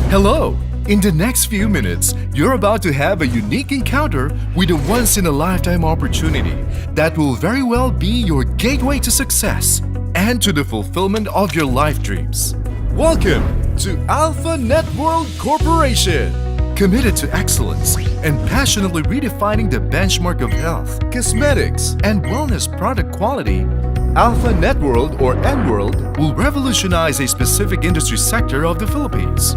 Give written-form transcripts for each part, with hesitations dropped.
Hello! In the next few minutes, you're about to have a unique encounter with a once-in-a-lifetime opportunity that will very well be your gateway to success and to the fulfillment of your life dreams. Welcome to Alpha Nworld Corporation! Committed to excellence and passionately redefining the benchmark of health, cosmetics, and wellness product quality, Alpha Nworld or Nworld will revolutionize a specific industry sector of the Philippines.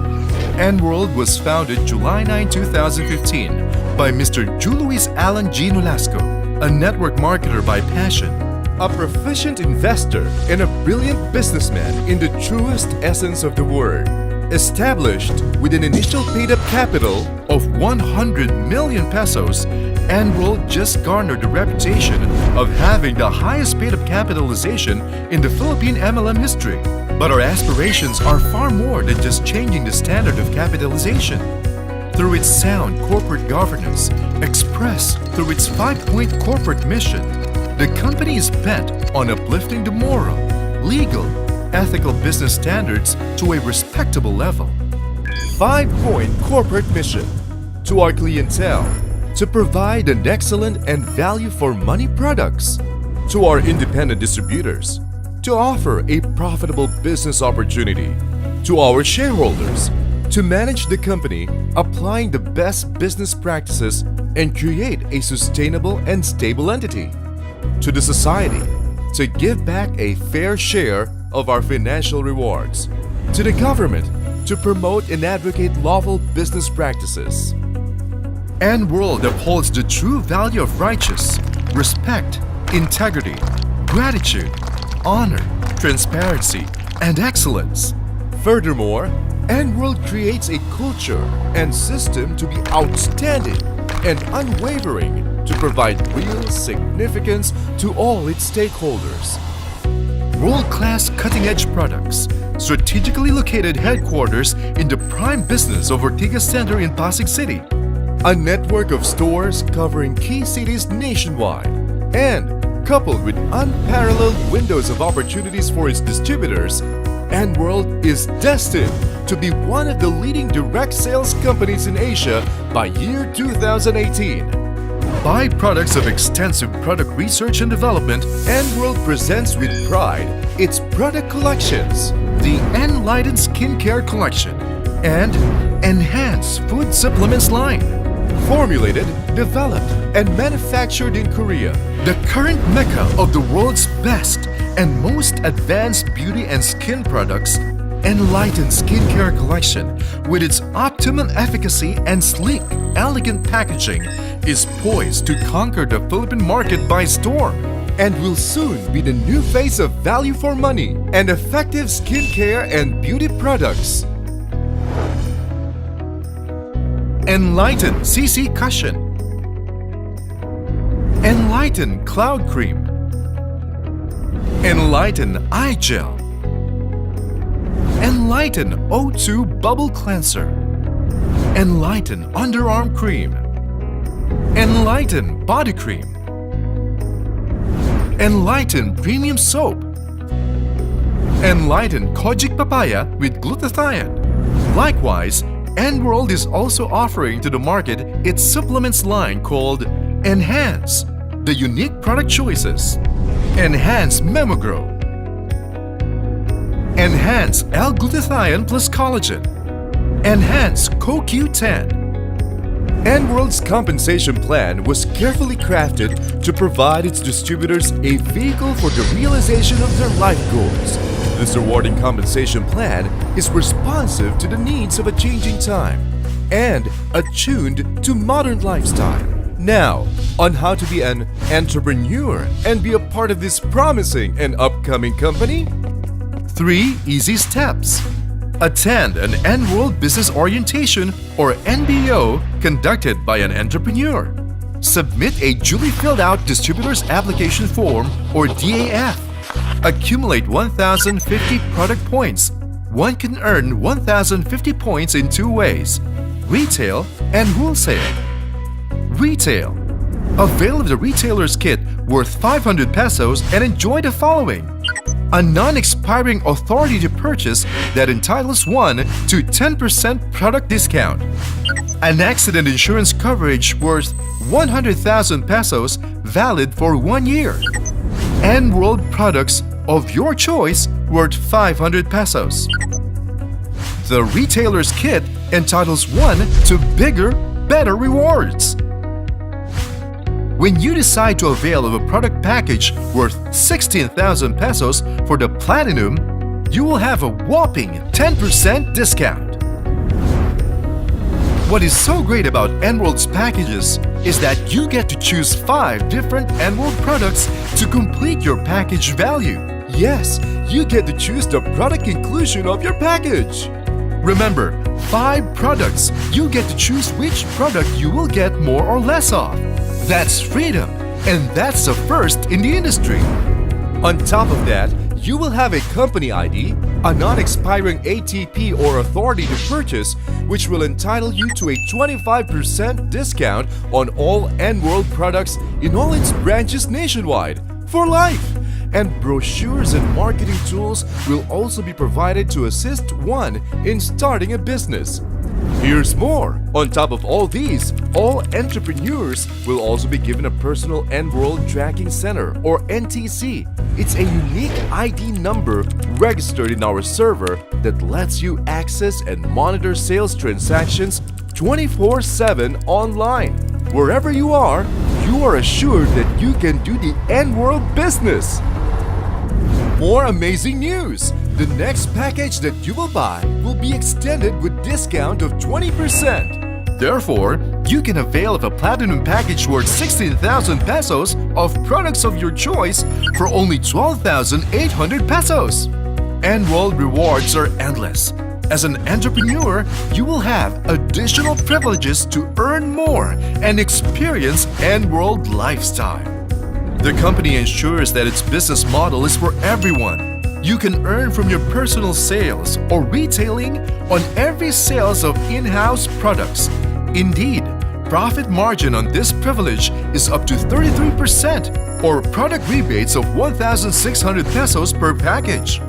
Nworld was founded July 9, 2015 by Mr. Luis Alan G. Nolasco, a network marketer by passion, a proficient investor, and a brilliant businessman in the truest essence of the word. Established with an initial paid-up capital of 100 million pesos, Nworld just garnered the reputation of having the highest paid-up capitalization in the Philippine MLM history. But our aspirations are far more than just changing the standard of capitalization. Through its sound corporate governance, expressed through its 5-point corporate mission, the company is bent on uplifting the moral, legal, ethical business standards to a respectable level. 5-point corporate mission to our clientele to provide an excellent and value-for-money products, to our independent distributors to offer a profitable business opportunity, to our shareholders to manage the company applying the best business practices and create a sustainable and stable entity, to the society to give back a fair share of our financial rewards, to the government to promote and advocate lawful business practices. Nworld upholds the true value of righteous, respect, integrity, gratitude, honor, transparency, and excellence. Furthermore, Nworld creates a culture and system to be outstanding and unwavering to provide real significance to all its stakeholders. World-class cutting-edge products, strategically located headquarters in the prime business of Ortigas Center in Pasig City, a network of stores covering key cities nationwide, and coupled with unparalleled windows of opportunities for its distributors, Nworld is destined to be one of the leading direct sales companies in Asia by year 2018. Byproducts of extensive product research and development, Nworld presents with pride its product collections, the Enlightened Skincare Collection and Enhanced Food Supplements line. Formulated, developed, and manufactured in Korea, the current mecca of the world's best and most advanced beauty and skin products, Enlightened Skincare Collection, with its optimum efficacy and sleek, elegant packaging, is poised to conquer the Philippine market by storm and will soon be the new face of value for money and effective skincare and beauty products. Enlighten CC Cushion, Enlighten Cloud Cream, Enlighten Eye Gel, Enlighten O2 Bubble Cleanser, Enlighten Underarm Cream, Enlighten Body Cream, Enlighten Premium Soap, Enlighten Kojic Papaya with Glutathione. Likewise, Nworld is also offering to the market its supplements line called Enhance, the unique product choices. Enhance Memogrow, Enhance L-Glutathione plus Collagen, Enhance CoQ10. Nworld's compensation plan was carefully crafted to provide its distributors a vehicle for the realization of their life goals. This rewarding compensation plan is responsive to the needs of a changing time and attuned to modern lifestyle. Now, on how to be an entrepreneur and be a part of this promising and upcoming company? 3 easy steps. Attend an Nworld Business Orientation or NBO conducted by an entrepreneur. Submit a duly filled out distributor's application form or DAF. Accumulate 1,050 product points. One can earn 1,050 points in 2 ways: retail and wholesale. Retail. Avail of the retailer's kit worth 500 pesos and enjoy the following: a non-expiring authority to purchase that entitles one to 10% product discount, an accident insurance coverage worth 100,000 pesos valid for 1 year, Nworld products of your choice worth 500 pesos. The retailer's kit entitles one to bigger, better rewards. When you decide to avail of a product package worth 16,000 pesos for the Platinum, you will have a whopping 10% discount. What is so great about Nworld's packages is that you get to choose 5 different Nworld products to complete your package value. Yes, you get to choose the product inclusion of your package. Remember, 5 products, you get to choose which product you will get more or less of. That's freedom, and that's a first in the industry. On top of that, you will have a company ID, a non-expiring ATP or authority to purchase, which will entitle you to a 25% discount on all Nworld products in all its branches nationwide, for life. And brochures and marketing tools will also be provided to assist one in starting a business. Here's more! On top of all these, all entrepreneurs will also be given a personal Nworld Tracking Center or NTC. It's a unique ID number registered in our server that lets you access and monitor sales transactions 24/7 online. Wherever you are assured that you can do the Nworld business. More amazing news! The next package that you will buy will be extended with discount of 20%. Therefore, you can avail of a Platinum package worth 16,000 pesos of products of your choice for only 12,800 pesos. Nworld rewards are endless. As an entrepreneur, you will have additional privileges to earn more and experience Nworld lifestyle. The company ensures that its business model is for everyone. You can earn from your personal sales or retailing on every sales of in-house products. Indeed, profit margin on this privilege is up to 33% or product rebates of 1,600 pesos per package.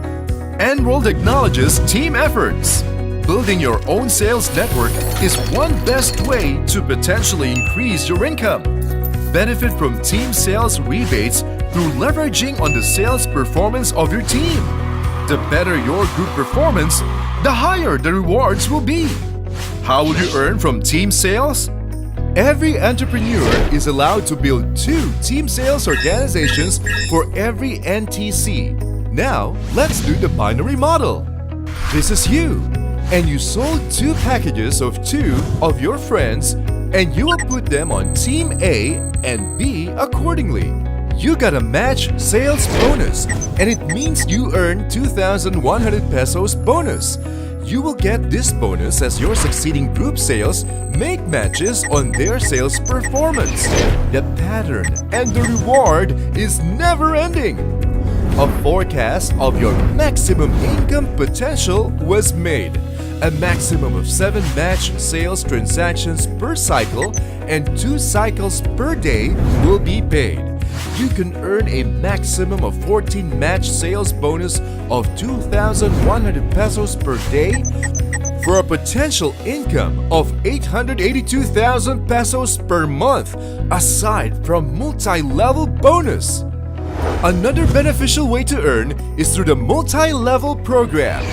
Nworld acknowledges team efforts. Building your own sales network is one best way to potentially increase your income. Benefit from team sales rebates through leveraging on the sales performance of your team. The better your group performance, the higher the rewards will be. How will you earn from team sales? Every entrepreneur is allowed to build 2 team sales organizations for every NTC. Now, let's do the binary model. This is you, and you sold 2 packages of 2 of your friends, and you will put them on Team A and B accordingly. You got a match sales bonus, and it means you earn 2,100 pesos bonus. You will get this bonus as your succeeding group sales make matches on their sales performance. The pattern and the reward is never ending. A forecast of your maximum income potential was made. A maximum of 7 match sales transactions per cycle and 2 cycles per day will be paid. You can earn a maximum of 14 match sales bonus of 2,100 pesos per day for a potential income of 882,000 pesos per month, aside from multi-level bonus. Another beneficial way to earn is through the multi-level program.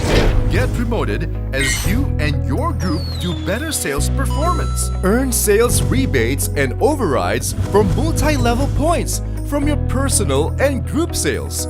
Get promoted as you and your group do better sales performance. Earn sales rebates and overrides from multi-level points from your personal and group sales.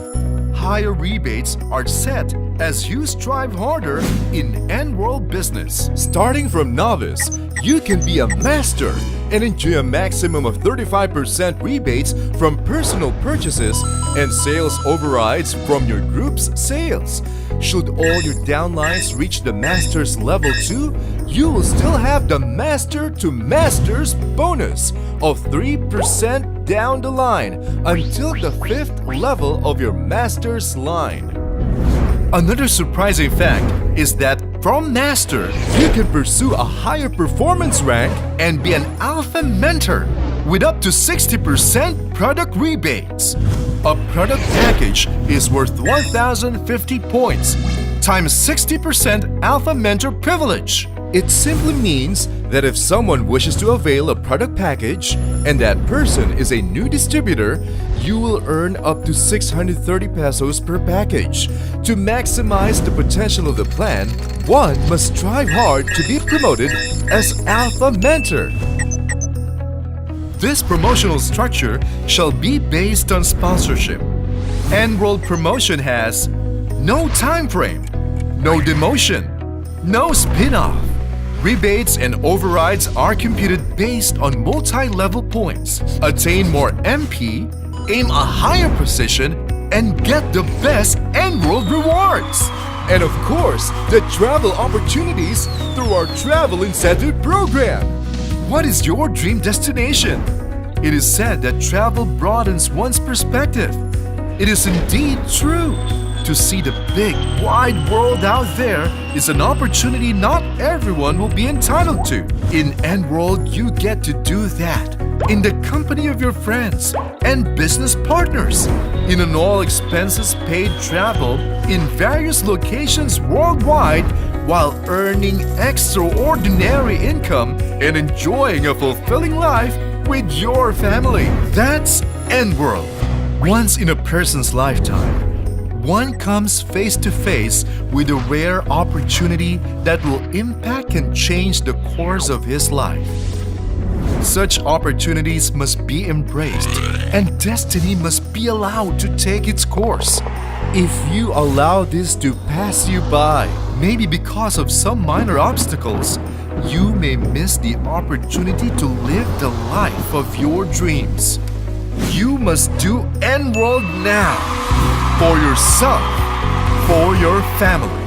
Higher rebates are set as you strive harder in Nworld business. Starting from novice, you can be a master and enjoy a maximum of 35% rebates from personal purchases and sales overrides from your group's sales. Should all your downlines reach the Master's Level 2, you will still have the Master to Master's bonus of 3% down the line until the 5th level of your Master's line. Another surprising fact is that from Master, you can pursue a higher performance rank and be an Alpha Mentor. with up to 60% product rebates. A product package is worth 1,050 points times 60% Alpha Mentor privilege. It simply means that if someone wishes to avail a product package and that person is a new distributor, you will earn up to 630 pesos per package. To maximize the potential of the plan, one must strive hard to be promoted as Alpha Mentor. This promotional structure shall be based on sponsorship. Nworld promotion has no time frame, no demotion, no spin-off. Rebates and overrides are computed based on multi-level points. Attain more MP, aim a higher position, and get the best Nworld rewards. And of course, the travel opportunities through our travel incentive program. What is your dream destination? It is said that travel broadens one's perspective. It is indeed true. To see the big, wide world out there is an opportunity not everyone will be entitled to. In Nworld, you get to do that in the company of your friends and business partners, in an all-expenses-paid travel in various locations worldwide while earning extraordinary income and enjoying a fulfilling life with your family. That's Nworld. Once in a person's lifetime, one comes face to face with a rare opportunity that will impact and change the course of his life. Such opportunities must be embraced, and destiny must be allowed to take its course. If you allow this to pass you by, maybe because of some minor obstacles, you may miss the opportunity to live the life of your dreams. You must do Nworld now. For yourself, for your family.